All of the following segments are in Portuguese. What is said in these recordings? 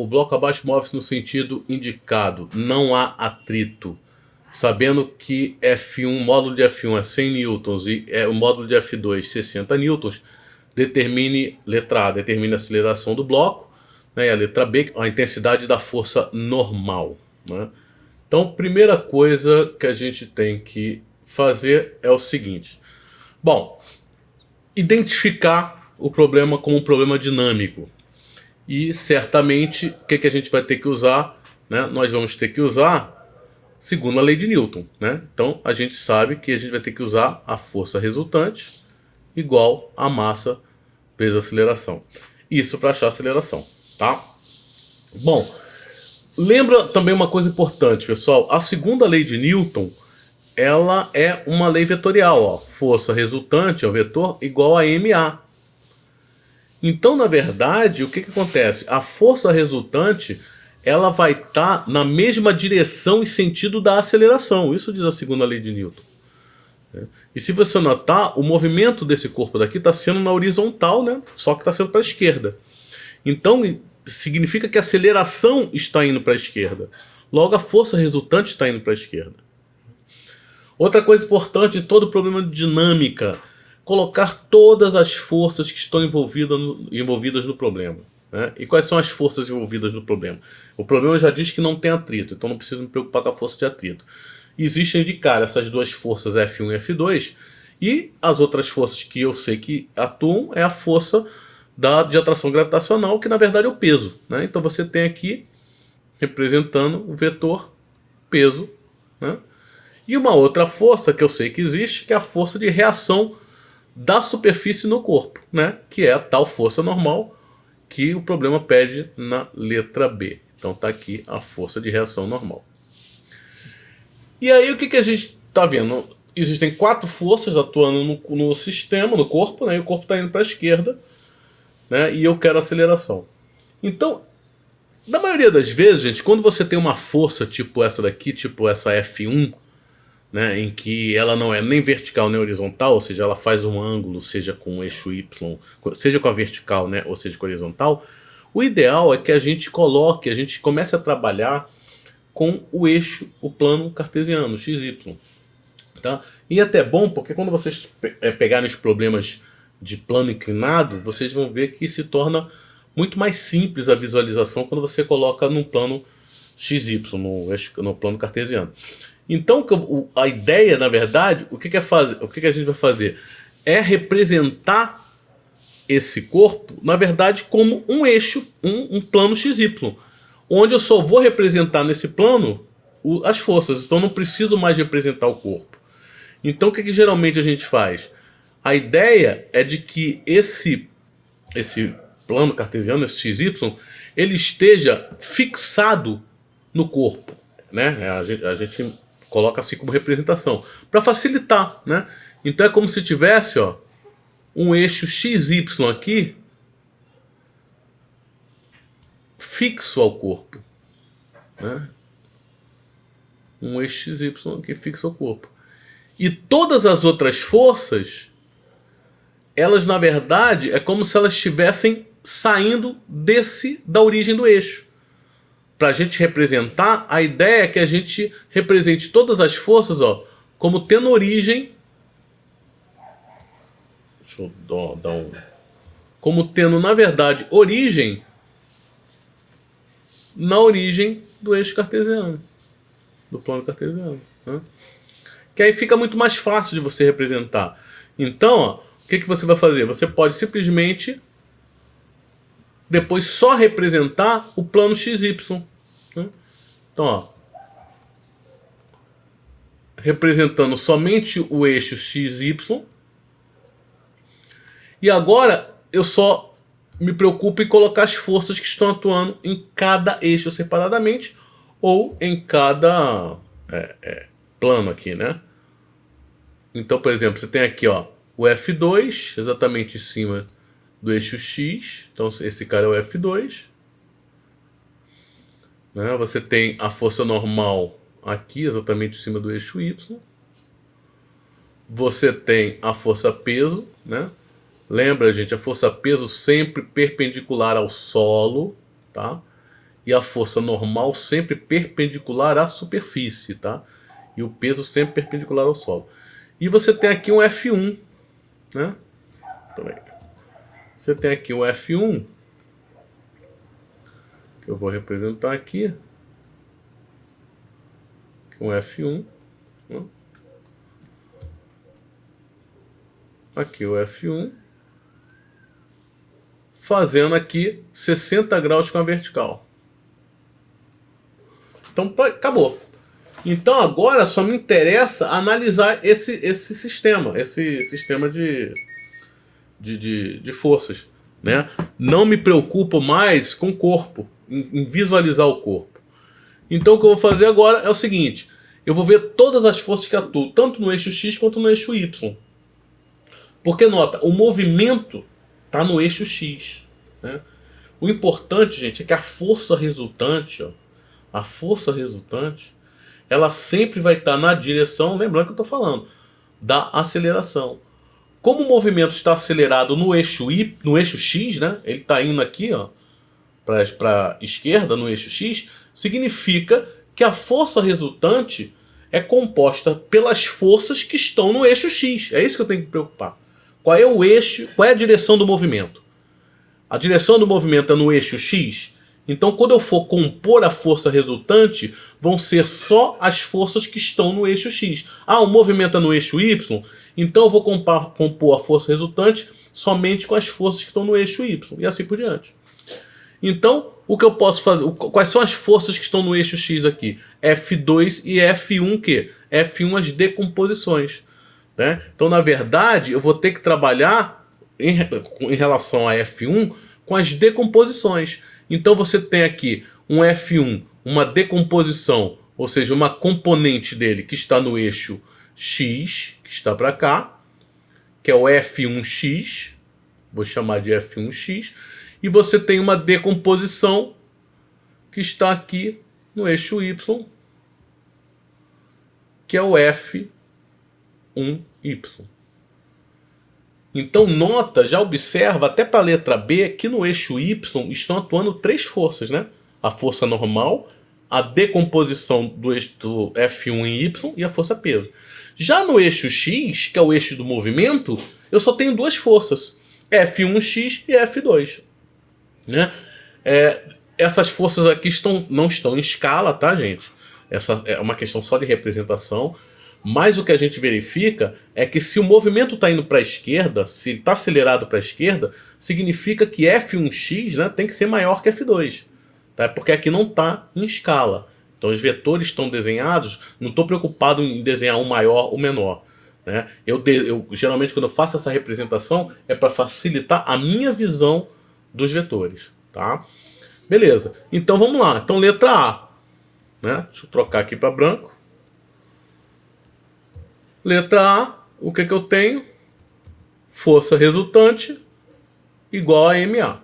o bloco abaixo move-se no sentido indicado. Não há atrito. Sabendo que F1, módulo de F1 é 100 newtons e o módulo de F2 60 newtons, determine, letra A, determine a aceleração do bloco, né, e a letra B, a intensidade da força normal, né? Então, primeira coisa que a gente tem que fazer é o seguinte. Bom, identificar o problema como um problema dinâmico. E certamente, o que a gente vai ter que usar, né? Nós vamos ter que usar segundo a lei de Newton, né? Então a gente sabe que a gente vai ter que usar a força resultante igual a massa vezes a aceleração. Isso para achar a aceleração, tá? Bom, lembra também uma coisa importante, pessoal. A segunda lei de Newton, ela é uma lei vetorial, ó. Força resultante é o vetor igual a ma. Então, na verdade, o que acontece? A força resultante, ela vai estar na mesma direção e sentido da aceleração. Isso diz a segunda lei de Newton. E se você notar, o movimento desse corpo daqui está sendo na horizontal, né? Só que está sendo para a esquerda. Então, significa que a aceleração está indo para a esquerda. Logo, a força resultante está indo para a esquerda. Outra coisa importante em todo problema de dinâmica: colocar todas as forças que estão envolvidas no problema. Né? E quais são as forças envolvidas no problema? O problema já diz que não tem atrito, então não preciso me preocupar com a força de atrito. Existem de cara essas duas forças F1 e F2, e as outras forças que eu sei que atuam é a força de atração gravitacional, que na verdade é o peso. Né? Então você tem aqui representando o vetor peso. Né? E uma outra força que eu sei que existe, que é a força de reação da superfície no corpo, né? Que é a tal força normal que o problema pede na letra B. Então tá aqui a força de reação normal. E aí o que a gente está vendo? Existem 4 forças atuando no sistema, no corpo, né? E o corpo está indo para a esquerda, né? E eu quero aceleração. Então, na maioria das vezes, gente, quando você tem uma força tipo essa daqui, tipo essa F1, né, em que ela não é nem vertical nem horizontal, ou seja, ela faz um ângulo, seja com o eixo Y, seja com a vertical, né, ou seja com a horizontal, o ideal é que a gente comece a trabalhar com o eixo, o plano cartesiano, XY. Tá? E é até bom, porque quando vocês pegarem os problemas de plano inclinado, vocês vão ver que se torna muito mais simples a visualização quando você coloca num plano XY, no plano cartesiano. Então, a ideia, na verdade, o que a gente vai fazer? É representar esse corpo, na verdade, como um eixo, um plano XY, onde eu só vou representar nesse plano as forças, então não preciso mais representar o corpo. Então, o que geralmente a gente faz? A ideia é de que esse plano cartesiano, esse XY, ele esteja fixado no corpo, né? A gente coloca assim como representação, para facilitar, né? Então é como se tivesse, ó, um eixo XY aqui fixo ao corpo, né? Um eixo XY aqui fixo ao corpo. E todas as outras forças, elas na verdade é como se elas estivessem saindo da origem do eixo. Para a gente representar, a ideia é que a gente represente todas as forças, ó, como tendo origem. Deixa eu dar um. Como tendo, na verdade, origem na origem do eixo cartesiano, do plano cartesiano. Né? Que aí fica muito mais fácil de você representar. Então, ó, o que você vai fazer? Você pode simplesmente depois só representar o plano XY. Né? Então, ó, representando somente o eixo XY. E agora eu só me preocupo em colocar as forças que estão atuando em cada eixo separadamente ou em cada plano aqui, né? Então, por exemplo, você tem aqui, ó, o F2 exatamente em cima do eixo X. Então esse cara é o F2. Né? Você tem a força normal aqui exatamente em cima do eixo Y. Você tem a força peso, né? Lembra, gente, a força peso sempre perpendicular ao solo, tá? e a força normal sempre perpendicular à superfície, tá? E o peso sempre perpendicular ao solo. E você tem aqui um F1, né? Você tem aqui um F1, que eu vou representar aqui. Um F1. Né? Aqui o F1. Fazendo aqui 60 graus com a vertical. Então acabou. Então agora só me interessa analisar esse sistema de forças, né? Não me preocupo mais com o corpo, em visualizar o corpo. Então o que eu vou fazer agora é o seguinte: eu vou ver todas as forças que atuam, tanto no eixo X quanto no eixo Y. Porque nota, o movimento está no eixo X, né? O importante, gente, é que a força resultante, ó, ela sempre vai estar na direção, lembrando que eu estou falando, da aceleração. Como o movimento está acelerado no eixo Y, no eixo X, né? Ele está indo aqui, ó, para a esquerda no eixo X, significa que a força resultante é composta pelas forças que estão no eixo X. É isso que eu tenho que me preocupar. Qual é o eixo, qual é a direção do movimento? A direção do movimento é no eixo X. Então, quando eu for compor a força resultante, vão ser só as forças que estão no eixo X. Ah, o movimento é no eixo Y, então eu vou compor a força resultante somente com as forças que estão no eixo Y, e assim por diante. Então, o que eu posso fazer? Quais são as forças que estão no eixo X aqui? F2 e F1, que? F1 as decomposições. Né? Então, na verdade, eu vou ter que trabalhar em relação a F1 com as decomposições. Então você tem aqui um F1, uma decomposição, ou seja, uma componente dele que está no eixo X, que está para cá, que é o F1x, vou chamar de F1x, e você tem uma decomposição que está aqui no eixo Y, que é o F1y. Então nota, já observa até para a letra B que no eixo Y estão atuando três forças, né? A força normal, a decomposição do eixo F1 em Y e a força peso. Já no eixo X, que é o eixo do movimento, eu só tenho duas forças, F1x e F2. Né? Essas forças aqui não estão em escala, tá, gente? Essa é uma questão só de representação. Mas o que a gente verifica é que se o movimento está indo para a esquerda, se ele está acelerado para a esquerda, significa que F1x, né, tem que ser maior que F2. Tá? Porque aqui não está em escala. Então os vetores estão desenhados, não estou preocupado em desenhar um maior ou menor. Né? Eu geralmente quando eu faço essa representação é para facilitar a minha visão dos vetores. Tá? Beleza, então vamos lá. Então letra A. Né? Deixa eu trocar aqui para branco. Letra A, o que eu tenho? Força resultante igual a MA.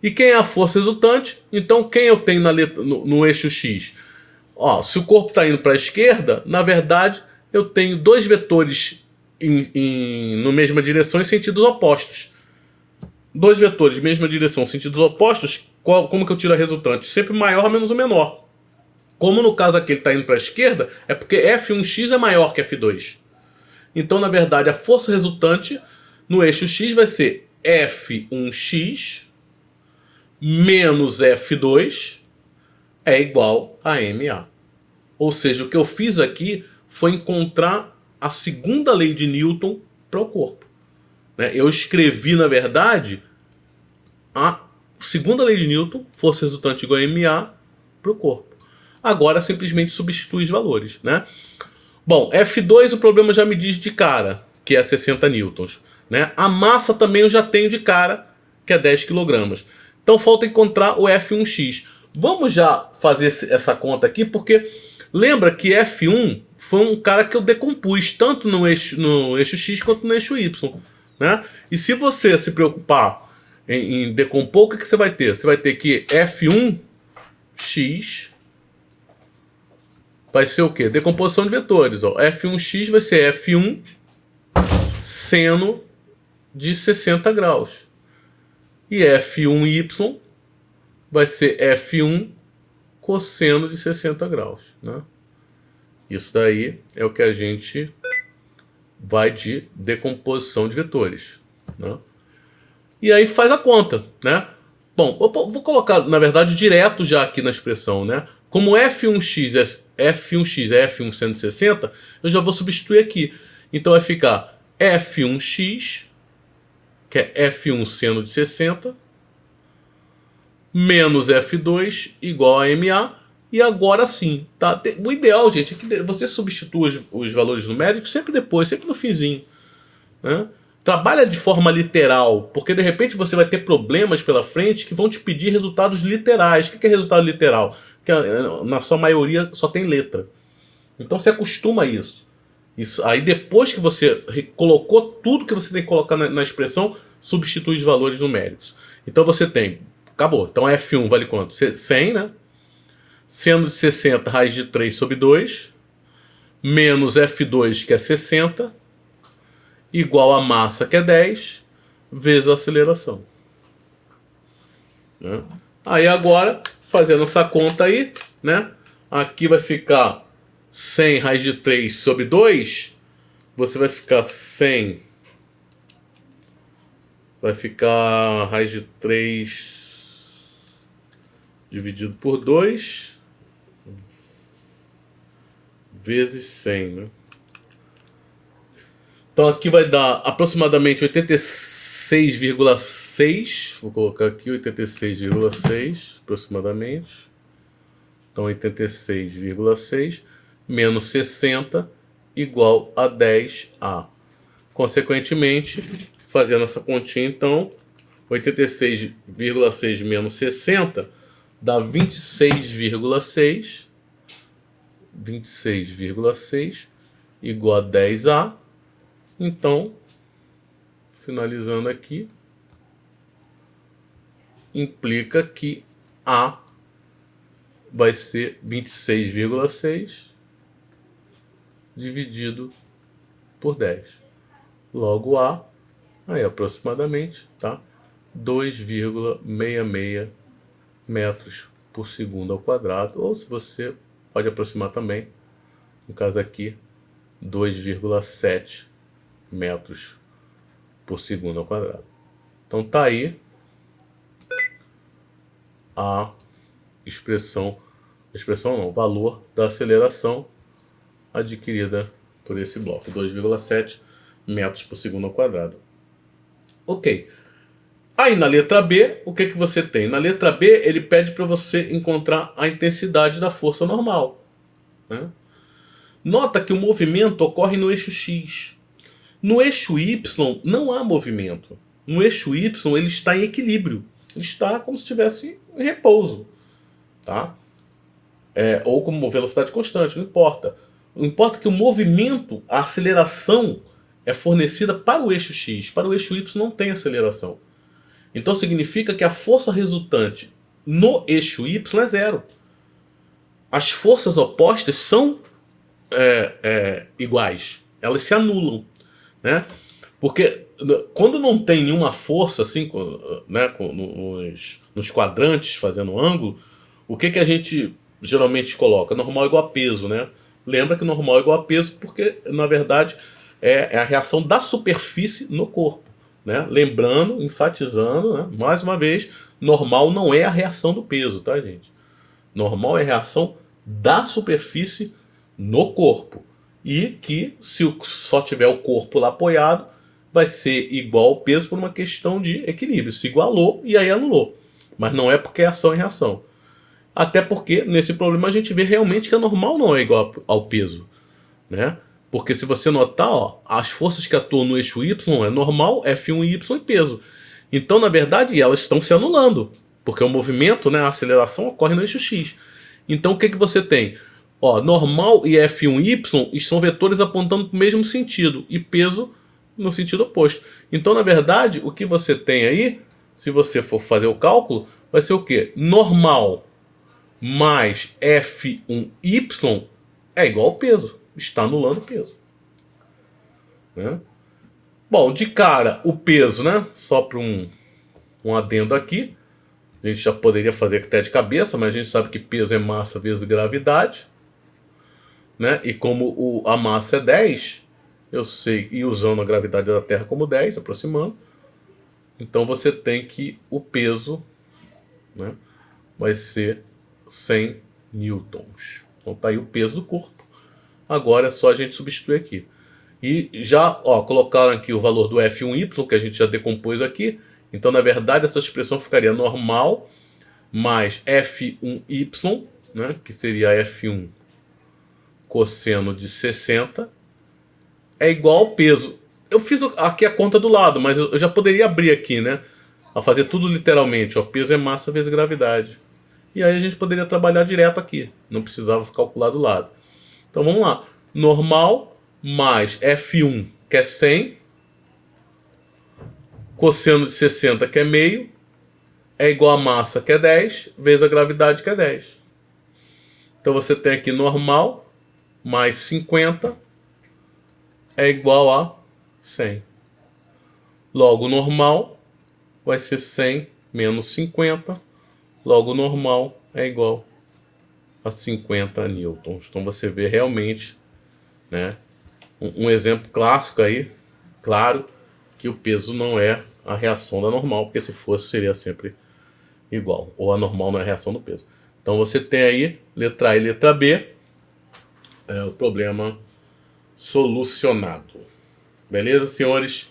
E quem é a força resultante? Então quem eu tenho no eixo X? Ó, se o corpo está indo para a esquerda, na verdade eu tenho dois vetores na mesma direção em sentidos opostos. Dois vetores, mesma direção, sentidos opostos, como que eu tiro a resultante? Sempre maior menos o menor. Como no caso aqui ele está indo para a esquerda, é porque F1x é maior que F2. Então, na verdade, a força resultante no eixo X vai ser F1x menos F2 é igual a MA. Ou seja, o que eu fiz aqui foi encontrar a segunda lei de Newton para o corpo. Eu escrevi, na verdade, a segunda lei de Newton, força resultante igual a MA, para o corpo. Agora simplesmente substitui os valores, né? Bom, F2 o problema já me diz de cara, que é 60 newtons. Né? A massa também eu já tenho de cara, que é 10 kg. Então falta encontrar o F1x. Vamos já fazer essa conta aqui, porque lembra que F1 foi um cara que eu decompus tanto no eixo X quanto no eixo Y. Né? E se você se preocupar em decompor, o que você vai ter? Você vai ter que F1x vai ser o quê? Decomposição de vetores. Ó. F1x vai ser F1 seno de 60 graus. E F1y vai ser F1 cosseno de 60 graus, né? Isso daí é o que a gente vai de decomposição de vetores, né? E aí faz a conta, né? Bom, eu vou colocar, na verdade, direto já aqui na expressão, né? Como F1x é F1 seno de 60, eu já vou substituir aqui. Então vai ficar F1x, que é F1 seno de 60, menos F2 igual a MA. E agora sim, tá? O ideal, gente, é que você substitua os valores numéricos sempre depois, sempre no finzinho, né? Trabalha de forma literal, porque de repente você vai ter problemas pela frente que vão te pedir resultados literais. O que é resultado literal? Que na sua maioria só tem letra. Então você acostuma a isso. Aí depois que você colocou tudo que você tem que colocar na expressão, substitui os valores numéricos. Então você tem, acabou. Então F1 vale quanto? 100, né? Seno de 60, raiz de 3 sobre 2, menos F2, que é 60, igual a massa, que é 10, vezes a aceleração. Né? Aí agora, fazendo essa conta aí, né? Aqui vai ficar 100 raiz de 3 sobre 2, você vai ficar 100, vai ficar raiz de 3 dividido por 2, vezes 100, né? Então aqui vai dar aproximadamente 86,6. Vou colocar aqui 86,6 aproximadamente. Então 86,6 menos 60 igual a 10A. Consequentemente, fazendo essa continha, então 86,6 menos 60 dá 26,6. 26,6 igual a 10A. Então, finalizando aqui, implica que A vai ser 26,6 dividido por 10. Logo A, aí aproximadamente, tá? 2,66 metros por segundo ao quadrado. Ou se você pode aproximar também, no caso aqui, 2,7 metros por segundo ao quadrado. Então tá aí a expressão não, o valor da aceleração adquirida por esse bloco, 2,7 metros por segundo ao quadrado. Ok. Aí na letra B, o que você tem? Na letra B, ele pede para você encontrar a intensidade da força normal, né? Nota que o movimento ocorre no eixo X. No eixo Y não há movimento. No eixo Y ele está em equilíbrio. Ele está como se estivesse em repouso, tá? Ou como velocidade constante, não importa. Importa que o movimento, a aceleração, é fornecida para o eixo X. Para o eixo Y não tem aceleração. Então significa que a força resultante no eixo Y é zero. As forças opostas são iguais. Elas se anulam, né? Porque quando não tem nenhuma força assim, né, nos quadrantes fazendo ângulo, o que a gente geralmente coloca? Normal igual a peso, né? Lembra que normal é igual a peso porque, na verdade, é a reação da superfície no corpo, né? Lembrando, enfatizando, né, mais uma vez, normal não é a reação do peso, tá, gente? Normal é a reação da superfície no corpo. E que, se só tiver o corpo lá apoiado, vai ser igual ao peso por uma questão de equilíbrio. Se igualou e aí anulou. Mas não é porque é ação e reação. Até porque, nesse problema, a gente vê realmente que a normal não é igual ao peso, né? Porque se você notar, ó, as forças que atuam no eixo Y é normal, F1 e Y e peso. Então, na verdade, elas estão se anulando. Porque o movimento, né, a aceleração ocorre no eixo X. Então, o que você tem? Ó, normal e F1 e Y são vetores apontando para o mesmo sentido. E peso no sentido oposto. Então, na verdade, o que você tem aí, se você for fazer o cálculo, vai ser o quê? Normal mais F1y é igual ao peso. Está anulando o peso, né? Bom, de cara, o peso, né? Só para um adendo aqui. A gente já poderia fazer até de cabeça, mas a gente sabe que peso é massa vezes gravidade, né? E como a massa é 10, eu sei, e usando a gravidade da Terra como 10, aproximando, então você tem que o peso, né, vai ser 100 newtons. Então tá aí o peso do corpo. Agora é só a gente substituir aqui. E já colocaram aqui o valor do F1Y, que a gente já decompôs aqui. Então, na verdade, essa expressão ficaria normal mais F1Y, né, que seria F1 cosseno de 60, é igual ao peso. Eu fiz aqui a conta do lado, mas eu já poderia abrir aqui, né? A fazer tudo literalmente. O peso é massa vezes gravidade. E aí a gente poderia trabalhar direto aqui. Não precisava calcular do lado. Então vamos lá. Normal mais F1, que é 100. Cosseno de 60, que é meio. É igual a massa, que é 10. Vezes a gravidade, que é 10. Então você tem aqui normal mais 50 é igual a 100. Logo, normal vai ser 100 menos 50. Logo, normal é igual a 50 newtons. Então você vê realmente, né, um exemplo clássico aí, claro, que o peso não é a reação da normal, porque se fosse seria sempre igual. Ou a normal não é a reação do peso. Então você tem aí, letra A e letra B, o problema solucionado. Beleza, senhores?